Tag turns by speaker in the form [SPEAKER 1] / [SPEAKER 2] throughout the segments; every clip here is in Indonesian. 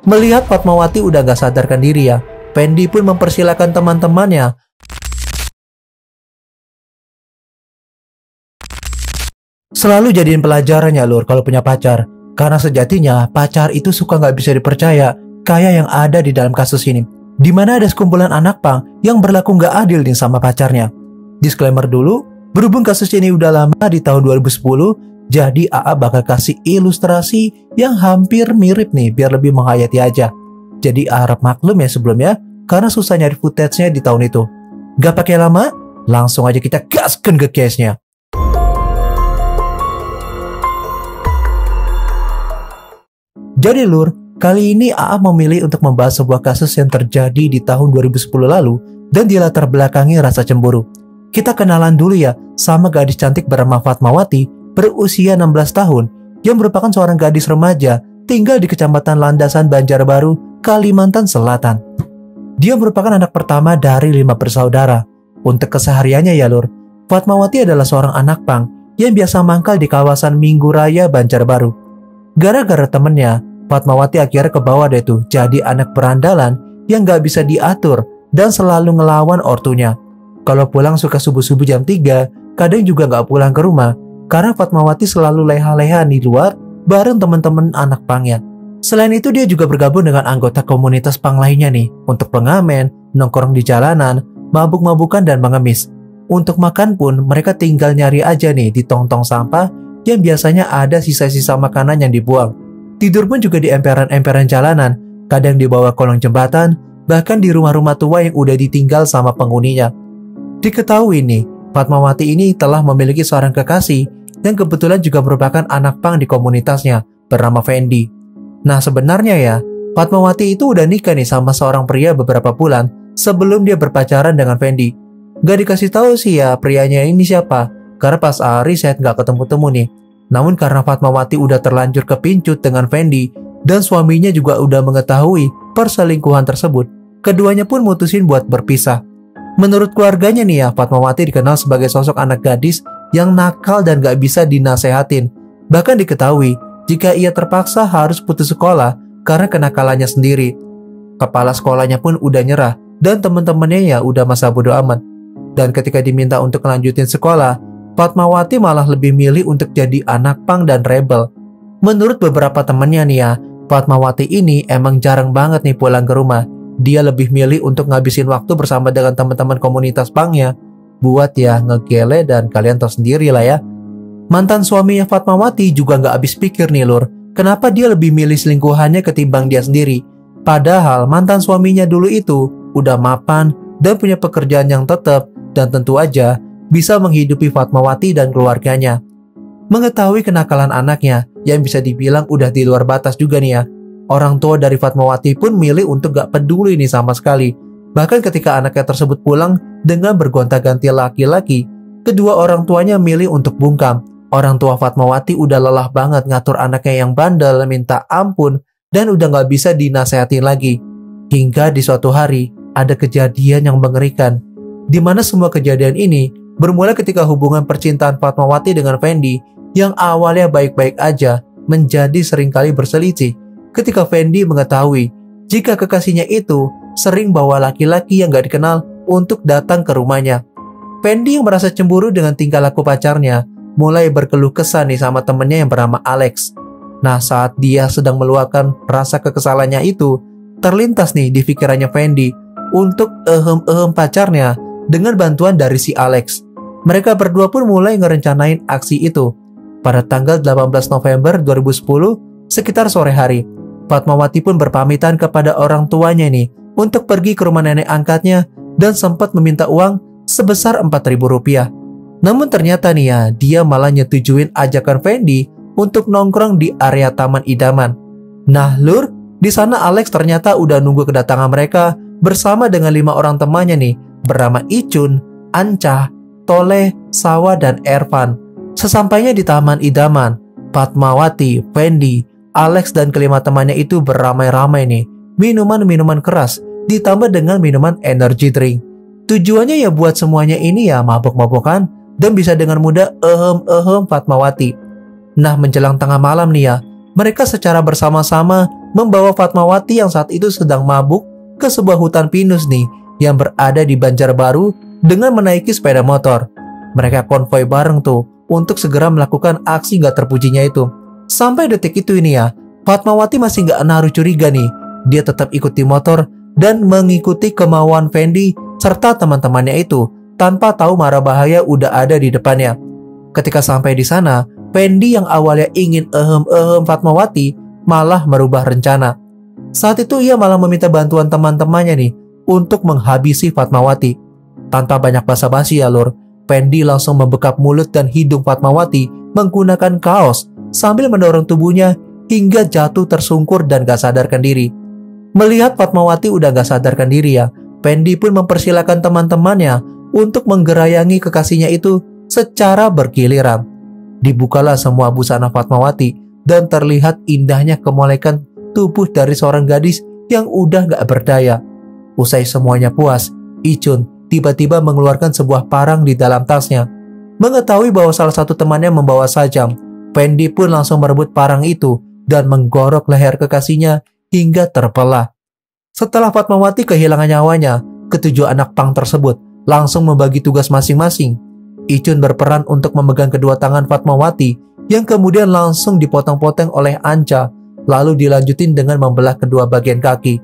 [SPEAKER 1] Melihat Fatmawati udah gak sadarkan diri ya, Fendi pun mempersilahkan teman-temannya selalu jadiin pelajaran ya Lur kalau punya pacar. Karena sejatinya pacar itu suka gak bisa dipercaya, kayak yang ada di dalam kasus ini, dimana ada sekumpulan anak pang yang berlaku gak adil nih sama pacarnya. Disclaimer dulu, berhubung kasus ini udah lama di tahun 2010, jadi AA bakal kasih ilustrasi yang hampir mirip nih biar lebih menghayati aja. Jadi harap maklum ya sebelumnya, karena susah nyari footage-nya di tahun itu. Gak pakai lama, langsung aja kita gaskan ke case-nya. Jadi Lur, kali ini AA memilih untuk membahas sebuah kasus yang terjadi di tahun 2010 lalu dan dilatar belakangi rasa cemburu. Kita kenalan dulu ya sama gadis cantik bernama Fatmawati berusia 16 tahun yang merupakan seorang gadis remaja tinggal di Kecamatan Landasan, Banjarbaru, Kalimantan Selatan. Dia merupakan anak pertama dari 5 bersaudara. Untuk kesehariannya ya Lur, Fatmawati adalah seorang anak pang yang biasa mangkal di kawasan Minggu Raya, Banjarbaru. Gara-gara temennya, Fatmawati akhirnya ke bawah deh tuh jadi anak berandalan yang gak bisa diatur dan selalu ngelawan ortunya. Kalau pulang suka subuh-subuh jam 3, kadang juga gak pulang ke rumah karena Fatmawati selalu leha-leha di luar bareng teman-teman anak pangnya. Selain itu dia juga bergabung dengan anggota komunitas pang lainnya nih untuk pengamen, nongkrong di jalanan, mabuk-mabukan dan mengemis. Untuk makan pun mereka tinggal nyari aja nih di tong-tong sampah yang biasanya ada sisa-sisa makanan yang dibuang. Tidur pun juga di emperan-emperan jalanan, kadang di bawah kolong jembatan, bahkan di rumah-rumah tua yang udah ditinggal sama penghuninya. Diketahui nih, Fatmawati ini telah memiliki seorang kekasih yang kebetulan juga merupakan anak pang di komunitasnya, bernama Fendi. Nah sebenarnya ya, Fatmawati itu udah nikah nih sama seorang pria beberapa bulan sebelum dia berpacaran dengan Fendi. Gak dikasih tahu sih ya prianya ini siapa, karena pas hari saya gak ketemu-temu nih. Namun karena Fatmawati udah terlanjur kepincut dengan Fendi dan suaminya juga udah mengetahui perselingkuhan tersebut, keduanya pun mutusin buat berpisah. Menurut keluarganya nih ya, Fatmawati dikenal sebagai sosok anak gadis yang nakal dan gak bisa dinasehatin. Bahkan diketahui jika ia terpaksa harus putus sekolah karena kenakalannya sendiri. Kepala sekolahnya pun udah nyerah dan teman-temannya ya udah masa bodo amat. Dan ketika diminta untuk melanjutin sekolah, Fatmawati malah lebih milih untuk jadi anak pang dan rebel. Menurut beberapa temannya nih ya, Fatmawati ini emang jarang banget nih pulang ke rumah. Dia lebih milih untuk ngabisin waktu bersama dengan teman-teman komunitas pangnya buat ya ngegele dan kalian tahu sendiri lah ya. Mantan suaminya Fatmawati juga gak habis pikir nih Lur, kenapa dia lebih milih selingkuhannya ketimbang dia sendiri. Padahal mantan suaminya dulu itu udah mapan dan punya pekerjaan yang tetap dan tentu aja bisa menghidupi Fatmawati dan keluarganya. Mengetahui kenakalan anaknya yang bisa dibilang udah di luar batas juga nih ya, orang tua dari Fatmawati pun milih untuk gak peduli nih sama sekali. Bahkan ketika anaknya tersebut pulang dengan bergonta-ganti laki-laki, kedua orang tuanya milih untuk bungkam. Orang tua Fatmawati udah lelah banget ngatur anaknya yang bandel minta ampun dan udah gak bisa dinasehatin lagi. Hingga di suatu hari ada kejadian yang mengerikan, di mana semua kejadian ini bermula ketika hubungan percintaan Fatmawati dengan Fendi yang awalnya baik-baik aja menjadi seringkali berselisih ketika Fendi mengetahui jika kekasihnya itu sering bawa laki-laki yang gak dikenal untuk datang ke rumahnya. Fendi yang merasa cemburu dengan tingkah laku pacarnya mulai berkeluh kesah nih sama temennya yang bernama Alex. Nah saat dia sedang meluapkan rasa kekesalannya itu, terlintas nih di pikirannya Fendi untuk pacarnya dengan bantuan dari si Alex. Mereka berdua pun mulai ngerencanain aksi itu. Pada tanggal 18 November 2010, sekitar sore hari, Fatmawati pun berpamitan kepada orang tuanya nih untuk pergi ke rumah nenek angkatnya dan sempat meminta uang sebesar Rp4.000. Namun ternyata nih ya, dia malah nyetujuin ajakan Fendi untuk nongkrong di area Taman Idaman. Nah Lur, di sana Alex ternyata udah nunggu kedatangan mereka bersama dengan 5 orang temannya nih, bernama Icun, Ancah, Toleh, Sawa, dan Ervan. Sesampainya di Taman Idaman, Fatmawati, Fendi, Alex, dan kelima temannya itu beramai-ramai nih minuman-minuman keras ditambah dengan minuman energy drink. Tujuannya ya buat semuanya ini ya mabok-mabokan dan bisa dengan mudah Fatmawati. Nah menjelang tengah malam nih ya, mereka secara bersama-sama membawa Fatmawati yang saat itu sedang mabuk ke sebuah hutan pinus nih yang berada di Banjarbaru dengan menaiki sepeda motor. Mereka konvoi bareng tuh untuk segera melakukan aksi gak terpujinya itu. Sampai detik itu ini ya, Fatmawati masih gak naruh curiga nih. Dia tetap ikuti motor dan mengikuti kemauan Fendi serta teman-temannya itu tanpa tahu mara bahaya udah ada di depannya. Ketika sampai di sana, Fendi yang awalnya ingin Fatmawati malah merubah rencana. Saat itu ia malah meminta bantuan teman-temannya nih untuk menghabisi Fatmawati. Tanpa banyak basa-basi ya lur, Fendi langsung membekap mulut dan hidung Fatmawati menggunakan kaos sambil mendorong tubuhnya hingga jatuh tersungkur dan gak sadarkan diri. Melihat Fatmawati udah gak sadarkan diri ya, Fendi pun mempersilahkan teman-temannya untuk menggerayangi kekasihnya itu secara bergiliran. Dibukalah semua busana Fatmawati dan terlihat indahnya kemolekan tubuh dari seorang gadis yang udah gak berdaya. Usai semuanya puas, Icun tiba-tiba mengeluarkan sebuah parang di dalam tasnya. Mengetahui bahwa salah satu temannya membawa sajam, Fendi pun langsung merebut parang itu dan menggorok leher kekasihnya hingga terbelah. Setelah Fatmawati kehilangan nyawanya, ketujuh anak pang tersebut langsung membagi tugas masing-masing. Icun berperan untuk memegang kedua tangan Fatmawati yang kemudian langsung dipotong-potong oleh Anca, lalu dilanjutin dengan membelah kedua bagian kaki.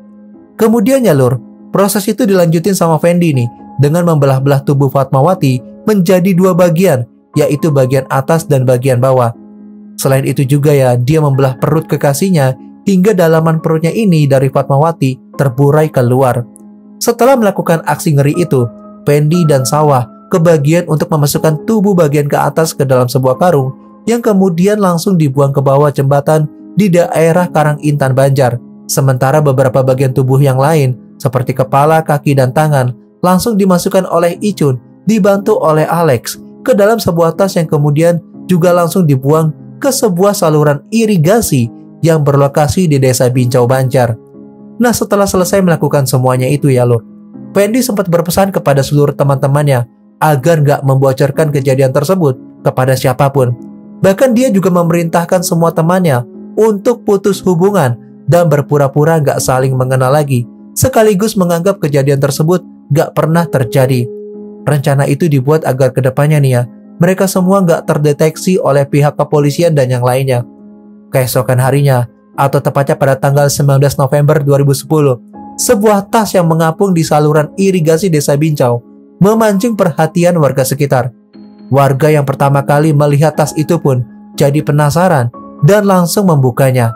[SPEAKER 1] Kemudian ya lur, proses itu dilanjutin sama Fendi nih dengan membelah-belah tubuh Fatmawati menjadi dua bagian, yaitu bagian atas dan bagian bawah. Selain itu juga ya, dia membelah perut kekasihnya hingga dalaman perutnya ini dari Fatmawati terburai keluar. Setelah melakukan aksi ngeri itu, Fendi dan Sawah kebagian untuk memasukkan tubuh bagian ke atas ke dalam sebuah karung yang kemudian langsung dibuang ke bawah jembatan di daerah Karangintan Banjar. Sementara beberapa bagian tubuh yang lain seperti kepala, kaki, dan tangan langsung dimasukkan oleh Icun dibantu oleh Alex ke dalam sebuah tas yang kemudian juga langsung dibuang ke sebuah saluran irigasi yang berlokasi di desa Bincau Banjar. Nah, setelah selesai melakukan semuanya itu ya lur, Fendi sempat berpesan kepada seluruh teman-temannya agar gak membocorkan kejadian tersebut kepada siapapun. Bahkan dia juga memerintahkan semua temannya untuk putus hubungan dan berpura-pura gak saling mengenal lagi, sekaligus menganggap kejadian tersebut gak pernah terjadi. Rencana itu dibuat agar kedepannya nih ya, mereka semua gak terdeteksi oleh pihak kepolisian dan yang lainnya. Keesokan harinya, atau tepatnya pada tanggal 19 November 2010, sebuah tas yang mengapung di saluran irigasi desa Bincau memancing perhatian warga sekitar. Warga yang pertama kali melihat tas itu pun jadi penasaran dan langsung membukanya.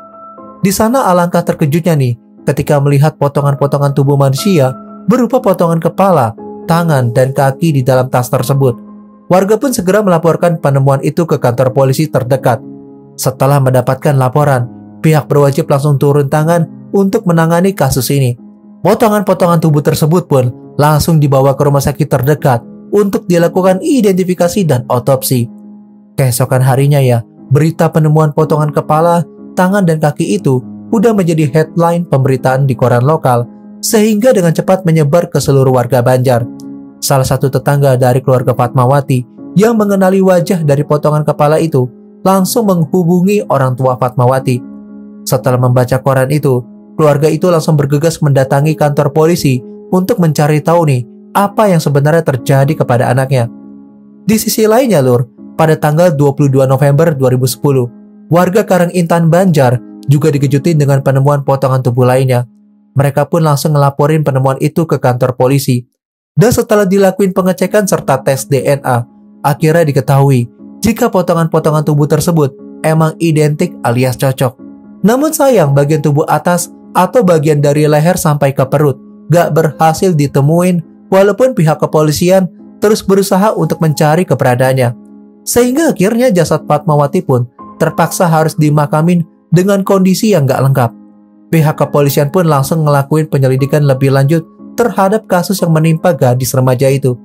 [SPEAKER 1] Di sana alangkah terkejutnya nih ketika melihat potongan-potongan tubuh manusia berupa potongan kepala, tangan, dan kaki di dalam tas tersebut. Warga pun segera melaporkan penemuan itu ke kantor polisi terdekat. Setelah mendapatkan laporan, pihak berwajib langsung turun tangan untuk menangani kasus ini. Potongan-potongan tubuh tersebut pun langsung dibawa ke rumah sakit terdekat untuk dilakukan identifikasi dan otopsi. Keesokan harinya ya, berita penemuan potongan kepala, tangan, dan kaki itu udah menjadi headline pemberitaan di koran lokal, sehingga dengan cepat menyebar ke seluruh warga Banjar. Salah satu tetangga dari keluarga Fatmawati yang mengenali wajah dari potongan kepala itu langsung menghubungi orang tua Fatmawati. Setelah membaca koran itu, keluarga itu langsung bergegas mendatangi kantor polisi untuk mencari tahu nih apa yang sebenarnya terjadi kepada anaknya. Di sisi lainnya lur, pada tanggal 22 November 2010, warga Karangintan Banjar juga dikejutin dengan penemuan potongan tubuh lainnya. Mereka pun langsung ngelaporin penemuan itu ke kantor polisi. Dan setelah dilakuin pengecekan serta tes DNA, akhirnya diketahui jika potongan-potongan tubuh tersebut emang identik alias cocok. Namun sayang bagian tubuh atas atau bagian dari leher sampai ke perut gak berhasil ditemuin, walaupun pihak kepolisian terus berusaha untuk mencari keberadaannya. Sehingga akhirnya jasad Fatmawati pun terpaksa harus dimakamin dengan kondisi yang gak lengkap. Pihak kepolisian pun langsung ngelakuin penyelidikan lebih lanjut terhadap kasus yang menimpa gadis remaja itu.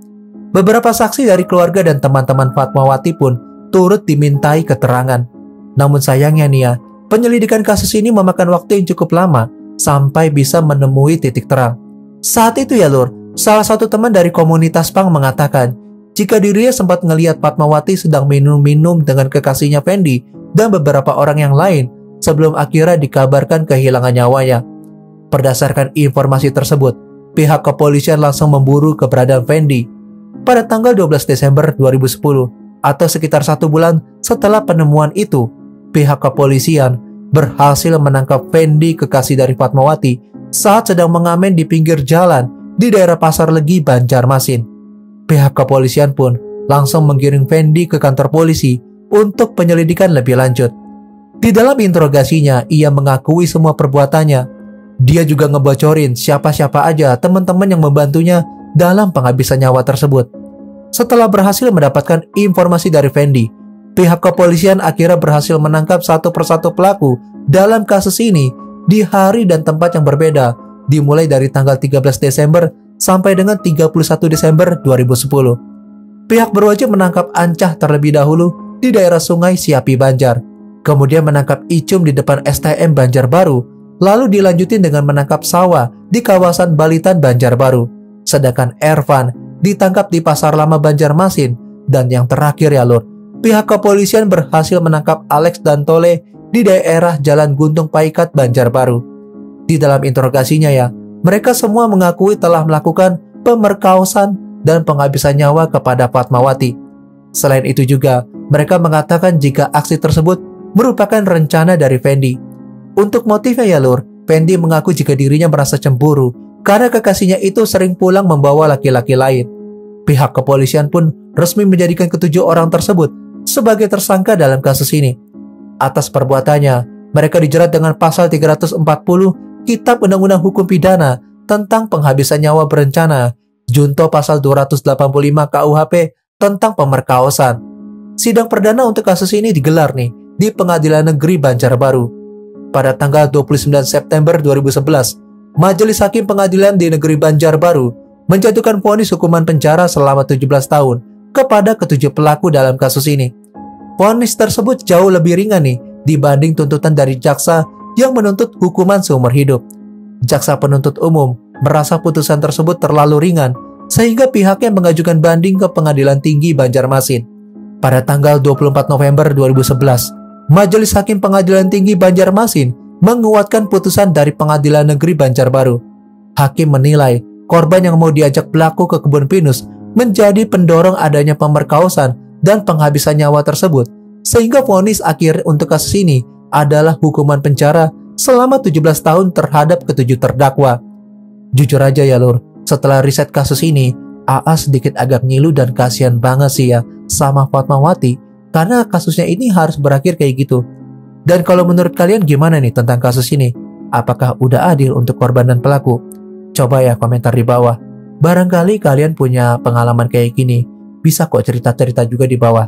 [SPEAKER 1] Beberapa saksi dari keluarga dan teman-teman Fatmawati pun turut dimintai keterangan. Namun sayangnya nih ya, penyelidikan kasus ini memakan waktu yang cukup lama sampai bisa menemui titik terang. Saat itu ya lur, salah satu teman dari komunitas pang mengatakan jika dirinya sempat ngelihat Fatmawati sedang minum-minum dengan kekasihnya Fendi dan beberapa orang yang lain sebelum akhirnya dikabarkan kehilangan nyawanya. Berdasarkan informasi tersebut, pihak kepolisian langsung memburu keberadaan Fendi. Pada tanggal 12 Desember 2010, atau sekitar 1 bulan setelah penemuan itu, pihak kepolisian berhasil menangkap Fendi, kekasih dari Fatmawati, saat sedang mengamen di pinggir jalan di daerah Pasar Legi, Banjarmasin. Pihak kepolisian pun langsung mengiring Fendi ke kantor polisi untuk penyelidikan lebih lanjut. Di dalam interogasinya, ia mengakui semua perbuatannya. Dia juga ngebocorin siapa-siapa aja teman-teman yang membantunya dalam penghabisan nyawa tersebut. Setelah berhasil mendapatkan informasi dari Fendi, pihak kepolisian akhirnya berhasil menangkap satu persatu pelaku dalam kasus ini di hari dan tempat yang berbeda, dimulai dari tanggal 13 Desember sampai dengan 31 Desember 2010. Pihak berwajib menangkap Ancah terlebih dahulu di daerah Sungai Siapi, Banjar. Kemudian menangkap Icum di depan STM Banjarbaru, lalu dilanjutin dengan menangkap Sawa di kawasan Balitan, Banjarbaru. Sedangkan Ervan ditangkap di Pasar Lama, Banjarmasin. Dan yang terakhir ya lur, pihak kepolisian berhasil menangkap Alex dan Tole di daerah Jalan Guntung Paikat, Banjarbaru. Di dalam interogasinya ya, mereka semua mengakui telah melakukan pemerkosaan dan penghabisan nyawa kepada Fatmawati. Selain itu juga, mereka mengatakan jika aksi tersebut merupakan rencana dari Fendi. Untuk motifnya ya lur, Fendi mengaku jika dirinya merasa cemburu karena kekasihnya itu sering pulang membawa laki-laki lain. Pihak kepolisian pun resmi menjadikan ketujuh orang tersebut sebagai tersangka dalam kasus ini. Atas perbuatannya, mereka dijerat dengan pasal 340 Kitab Undang-Undang Hukum Pidana tentang penghabisan nyawa berencana, junto pasal 285 KUHP tentang pemerkosaan. Sidang perdana untuk kasus ini digelar nih di Pengadilan Negeri Banjarbaru. Pada tanggal 29 September 2011, Majelis Hakim Pengadilan di Negeri Banjarbaru menjatuhkan vonis hukuman penjara selama 17 tahun kepada ketujuh pelaku dalam kasus ini. Vonis tersebut jauh lebih ringan nih dibanding tuntutan dari jaksa yang menuntut hukuman seumur hidup. Jaksa penuntut umum merasa putusan tersebut terlalu ringan sehingga pihaknya mengajukan banding ke Pengadilan Tinggi Banjarmasin. Pada tanggal 24 November 2011, Majelis Hakim Pengadilan Tinggi Banjarmasin menguatkan putusan dari Pengadilan Negeri Banjarbaru. Hakim menilai korban yang mau diajak pelaku ke kebun pinus menjadi pendorong adanya pemerkosaan dan penghabisan nyawa tersebut, sehingga vonis akhir untuk kasus ini adalah hukuman penjara selama 17 tahun terhadap ketujuh terdakwa. Jujur aja ya lur, setelah riset kasus ini, AA sedikit agak ngilu dan kasihan banget sih ya sama Fatmawati karena kasusnya ini harus berakhir kayak gitu. Dan kalau menurut kalian gimana nih tentang kasus ini? Apakah udah adil untuk korban dan pelaku? Coba ya komentar di bawah. Barangkali kalian punya pengalaman kayak gini, bisa kok cerita-cerita juga di bawah.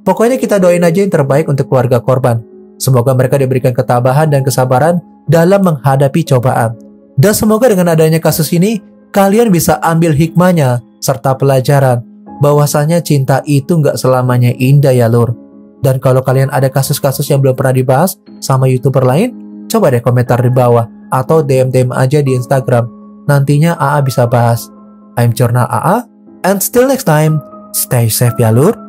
[SPEAKER 1] Pokoknya kita doain aja yang terbaik untuk keluarga korban. Semoga mereka diberikan ketabahan dan kesabaran dalam menghadapi cobaan. Dan semoga dengan adanya kasus ini, kalian bisa ambil hikmahnya serta pelajaran bahwasanya cinta itu nggak selamanya indah ya lur. Dan kalau kalian ada kasus-kasus yang belum pernah dibahas sama YouTuber lain, coba deh komentar di bawah atau DM aja di Instagram. Nantinya AA bisa bahas. I'm Jurnal AA, and still next time, stay safe ya lur.